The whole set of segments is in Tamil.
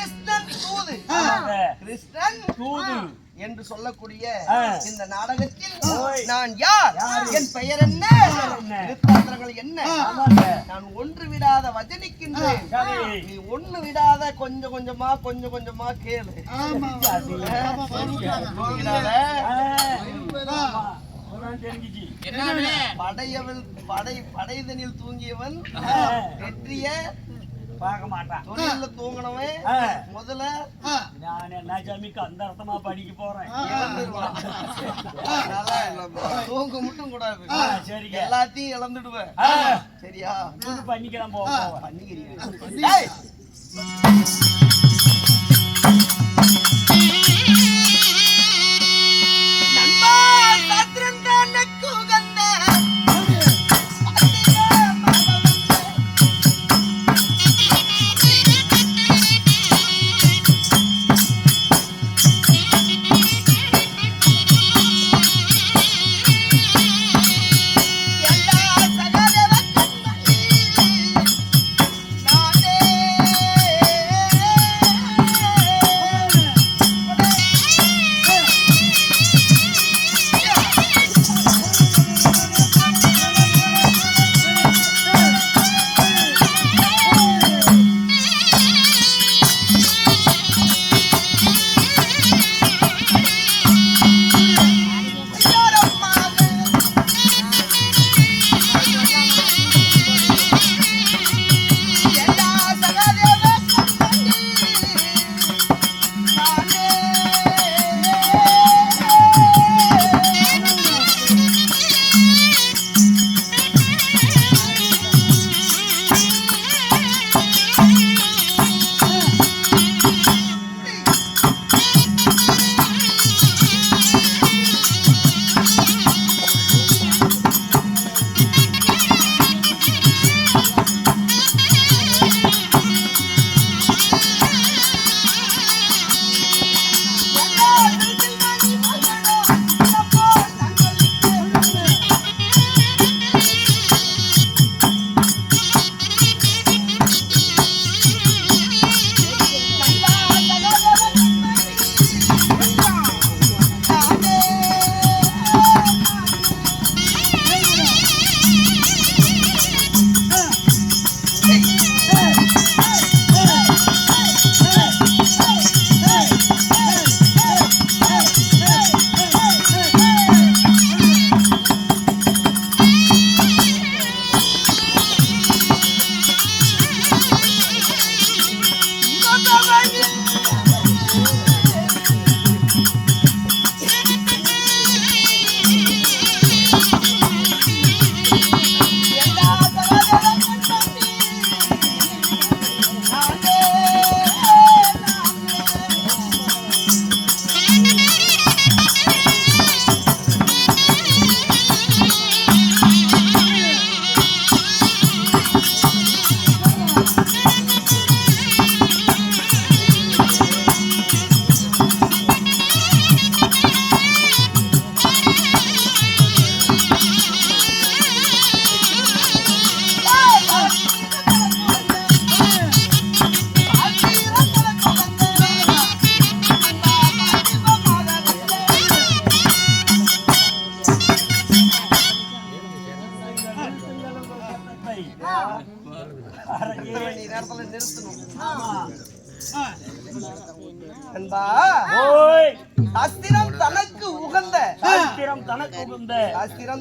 கிருஷ்ணன் தூது கிருஷ்ணன் தூது என்று சொல்லக்கூடிய இந்த நாடகத்தில் நான் யார், என் பெயர் என்ன, திருத்தாந்திரங்கள் என்ன, நான் ஒன்று விடாத வஜனிக்கின்றேன். நீ ஒண்ணு விடாத கொஞ்சம் கொஞ்சமா கேளு. படைதனில் தூங்கியவன் வெற்றிய பார்க்க மாட்டான். தொழில தூங்கினவன் முதல்ல நான் என்ன ஜாமிக்கு அந்த அர்த்தமா படிக்க போறேன். தூங்க மட்டும் கூடாது. சரி, எல்லாத்தையும் இழந்துடுவேன். சரியா? பண்ணிக்கலாம் பண்ணிக்கிறீங்க.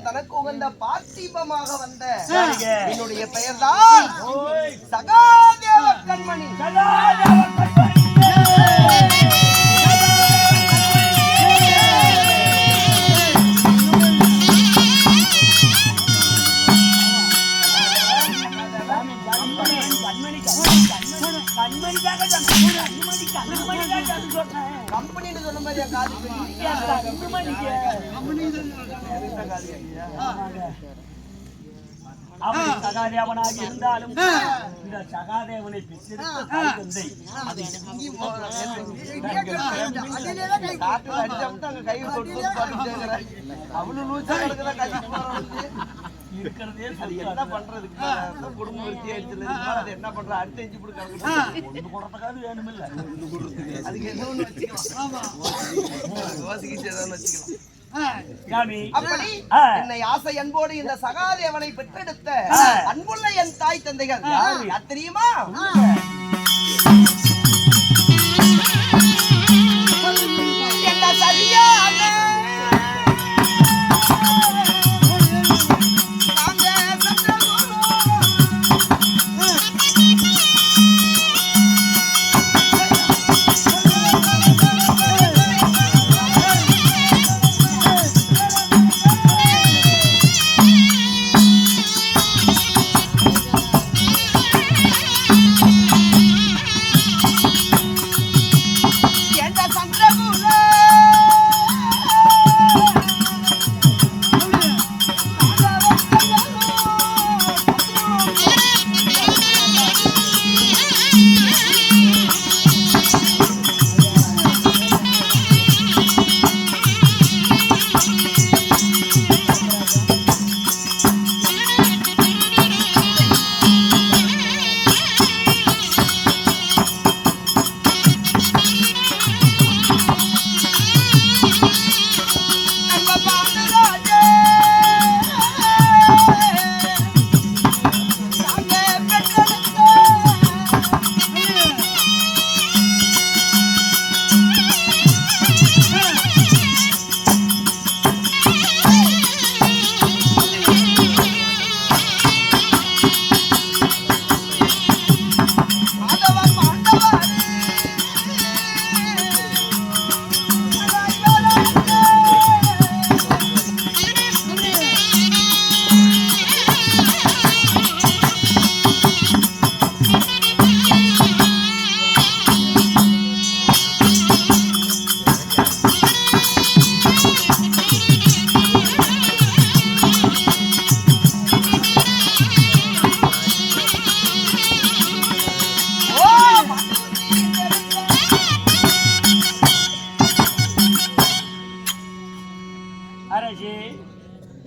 தனக்கு உகந்த பார்த்திபமாக வந்த என்னுடைய பெயர்தான் சகாதேவ கண்மணி. கம்பெனின்னு சொன்ன மாதிரி சகாதேவனாக இருந்தாலும் இந்த சகாதேவனை அவ்வளவு இருக்கிறதே அது என்ன பண்றதுக்கு குடும்ப விருத்தி ஆயிடுச்சு என்ன பண்ற அடுத்த எஞ்சி கொடுக்க ஒன்று கொடுறதுக்காவது வேணுமில்ல அதுக்கு என்ன ஒண்ணு வச்சுக்கலாம் யோசிக்கிச்சு ஏதாவது வச்சுக்கலாம் அப்படி என்னை ஆசை அன்போடு இந்த சகாதேவனை பெற்றெடுத்த அன்புள்ள என் தாய் தந்தைகள் யார் தெரியுமா? என்ன சரியான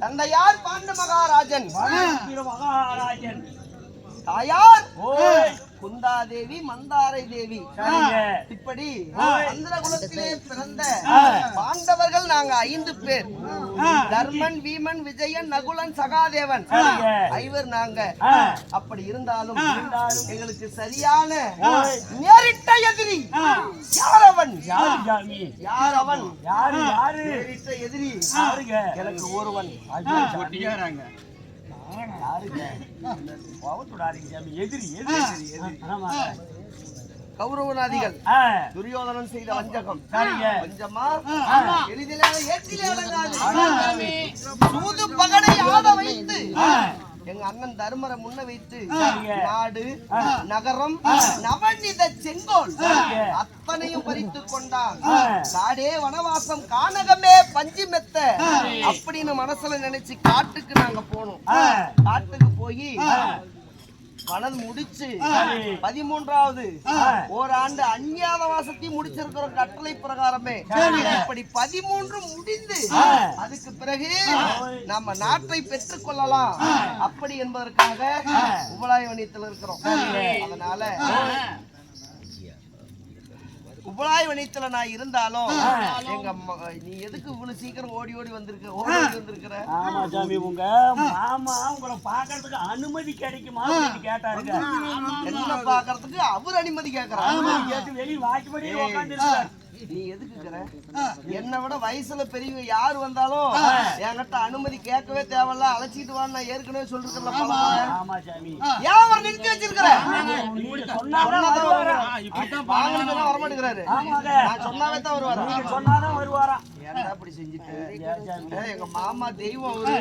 தந்தையார் பாண்டு மகாராஜன் தாயார் குந்தாதேவி மந்தாரை தேவி இப்படி சந்திர குலத்திலே பிறந்த பாண்டவர்கள் நாங்க 5 பேர். தர்மன், வீமன், விஜயன், நகுலன், சகாதேவன் 5 நாங்க. அப்படி இருந்தாலும் எங்களுக்கு சரியான நேரிட்ட எதிரி யாரவன்? யாரவன்? நேரிட்ட எதிரி எனக்கு ஒருவன். கௌரவநாதிகள் துரியோதனன் செய்த வஞ்சகம் கொஞ்சமா எளிதிலே ஏற்றிலே அடங்காது. சூது பகடை ஆட வைத்து எங்க அண்ணன் தர்மரை முன்ன வைத்து நாடு, நகரம், நவநித செங்கோல் அத்தனையும் பறித்து கொண்டான். காடே வனவாசம், கானகமே பஞ்சு மெத்த அப்படின்னு மனசுல நினைச்சு காட்டுக்கு நாங்க போனோம். காட்டுக்கு போய் வளர்ந்து முடிச்சு 13வது ஓராண்டு அஞ்ஞாத வாசத்தையும் முடிச்சிருக்கிறோம் கட்டளை பிரகாரமே. இப்படி 13 முடிந்து அதுக்கு பிறகு நம்ம நாட்டை பெற்றுக் கொள்ளலாம் அப்படி என்பதற்காக உபலாயவனியத்தில் இருக்கிறோம். அதனால உபலாயவனியத்துல நான் இருந்தாலும் எங்க நீ எதுக்கு இவ்வளவு சீக்கிரம் ஓடி வந்திருக்கிற? ஆமா சாமி, உங்க மாமா உங்களை பாக்குறதுக்கு அனுமதி கிடைக்குமா கேட்டாருங்க. என்ன பாக்குறதுக்கு அவர் அனுமதி கேட்கறாரு. வெளியே வாக்குப்படி உட்காந்துருக்காரு. நீ எதுக்குற? என்னை விட வயசுல பெரியவங்க யாரு வந்தாலும் என்கிட்ட அனுமதி கேட்கவே தேவையில்ல, அழைச்சிட்டு வா. நான் ஏற்கனவே சொல்லிருக்கேன். ஏன் அவர் நிறுத்தி வச்சிருக்கிற? வரமாட்டேங்கிறாரு. நான் சொன்னாவே தான் வருவாரா? சொன்னாதான் வருவாரா? ஏன்டா அப்படி செஞ்சுட்டு? எங்க மாமா தெய்வம் அவரு.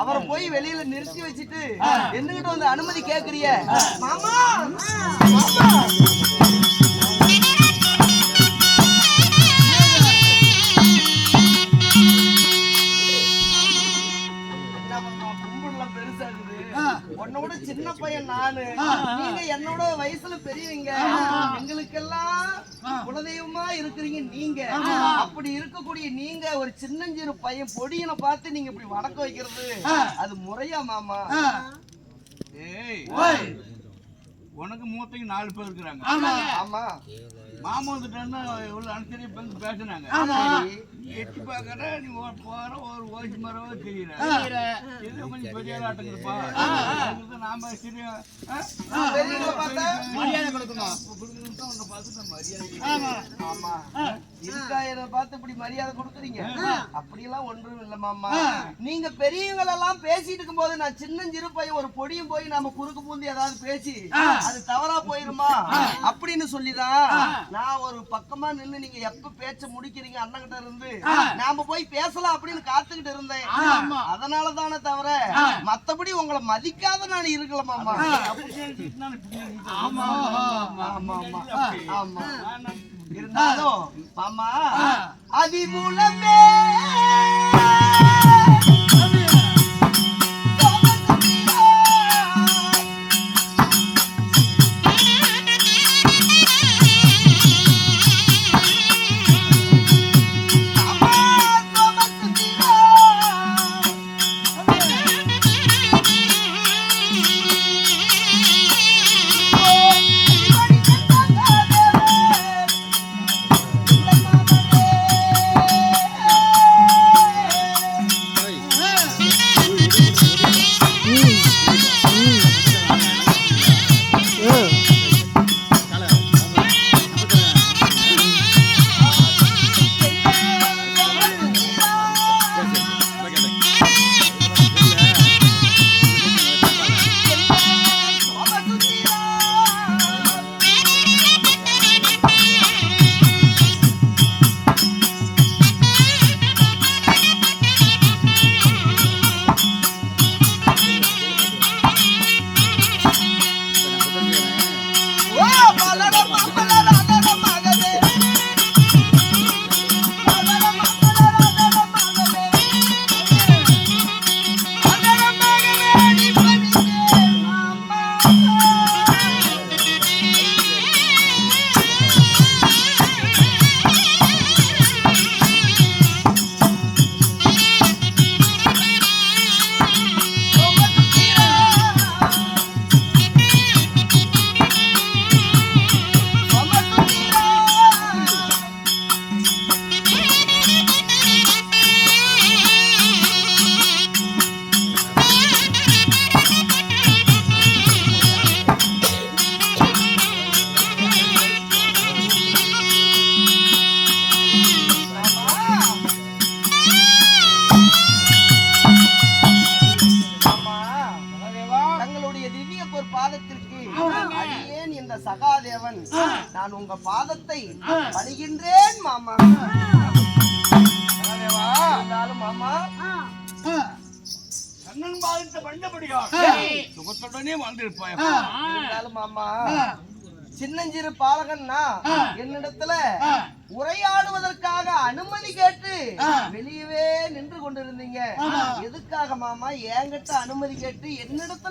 அவரை போய் வெளியில நிறுத்தி வச்சுட்டு என்னகிட்ட வந்து அனுமதி கேக்குறிய? மாமா மாமா உன்னை விட சின்ன பையன் நானு, நீங்க என்னோட வயசுல பெரியவங்க, எங்களுக்கெல்லாம் குலதெய்வமா இருக்கிறீங்க நீங்க. அப்படி இருக்கக்கூடிய நீங்க ஒரு சின்னஞ்சிறு பையன் பொடியனை பார்த்து நீங்க இப்படி வடக்க வைக்கிறது அது முறையா மாமா? உனக்கு மூத்தைக்கு 4 பேர் இருக்கிறாங்க. ஆமா மாமா வந்துட்டான்னா எவ்வளவு அனுசரியா பேசுனாங்க. எட்டி பாக்குற நீ போற ஒரு ஓய்ச்சி மரவோ தெரியல. இது கொஞ்சம் பெரிய ஆட்டங்கப்பா. நாம சரியா மரியாதை கொடுக்கணும். ஆமா இருக்காயனை பார்த்து இப்படி மரியாதை கொடுக்குறீங்க. அப்படியெல்லாம் ஒன்றும் இல்ல மாமா. நீங்க பெரியவங்களெல்லாம் பேசிட்டு இருக்கும் போது நான் சின்னஞ்சிறு பையன் ஒரு பொடியும் போய் நாம குறுக்கு பூந்து ஏதாவது பேசி அது தவறா போயிருமா அப்படின்னு சொல்லிதான் நான் ஒரு பக்கமா நின்னு நீங்க எப்ப பேச்ச முடிக்கிறீங்க அண்ணன் கிட்ட இருந்து நாம போய் பேசலாம் அப்படின்னு காத்துக்கிட்டு இருந்தேன். அதனாலதானே தவிர மத்தபடி உங்களை மதிக்காத நான் இருக்கல மாமா. ஆமா ஆமா இருந்தாலும் மாமா அதிமூலமே சகாதேவன் நான் உங்க பாதத்தை பணிகின்றேன் மாமா. மாமா கண்ணன் பாதத்தை பண்ணபடியா சுகத்துடனே வாழ்ந்திருப்பாய். மாமா சின்னஞ்சிறு பாலகன்னா என்னிடத்துல உரையாடுவதற்காக அனுமதி கேட்டு வெளியவே நின்று கொண்டிருந்தீங்க. எதுக்காக மாமா என்கிட்ட அனுமதி கேட்டு என்னிடத்துல